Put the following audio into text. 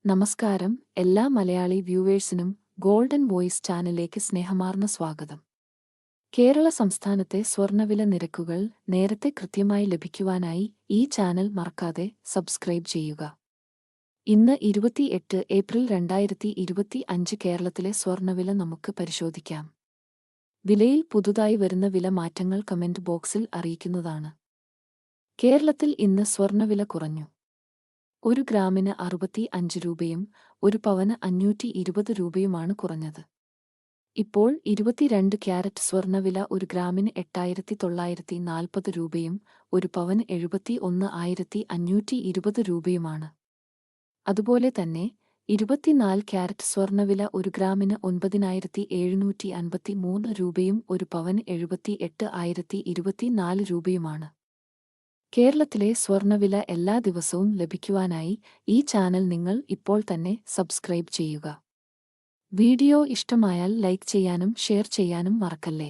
നമസ്കാരം എല്ലാ Malayali വ്യൂവേഴ്സിനും golden voice ചാനലിലേക്ക് സ്നേഹമാർന്ന സ്വാഗതം. കേരള സംസ്ഥാനത്തെ സ്വർണ്ണവില നിരക്കുകൾ നേരത്തെ കൃത്യമായി ലഭിക്കുവാനായി ഈ ചാനൽ മറക്കാതെ സബ്സ്ക്രൈബ് ചെയ്യുക. ഇന്ന് 28 ഏപ്രിൽ 2025 കേരളത്തിലെ സ്വർണ്ണവില നമുക്ക് പരിശോധിക്കാം. വിലയിൽ പുതുതായി വരുന്ന വില മാറ്റങ്ങൾ കമന്റ് ബോക്സിൽ അറിയിക്കുന്നതാണ്. കേരളത്തിൽ ഇന്ന് സ്വർണ്ണവില കുറഞ്ഞു. 1 ഗ്രാമിന് 65 രൂപയും 1 പവന് 520 രൂപയുമാണ് കുറഞ്ഞത്. ഇപ്പോൾ 22 ക്യാരറ്റ് സ്വർണ്ണവില 1 ഗ്രാമിന് 8,940 രൂപയും 1 പവന് 71,520 രൂപയുമാണ്. അതുപോലെ തന്നെ 24 ക്യാരറ്റ് സ്വർണ്ണവില 1 ഗ്രാമിന് 9,753 രൂപയും 1 പവന് 78,024 രൂപയുമാണ്. കേരളത്തിലെ സ്വർണ്ണവില എല്ലാ ദിവസവും ലഭിക്കുവാനായി ഈ ചാനൽ നിങ്ങൾ ഇപ്പോൾ തന്നെ സബ്സ്ക്രൈബ് ചെയ്യുക. വീഡിയോ ഇഷ്ടമായാൽ ലൈക്ക് ചെയ്യാനും ഷെയർ ചെയ്യാനും മറക്കല്ലേ.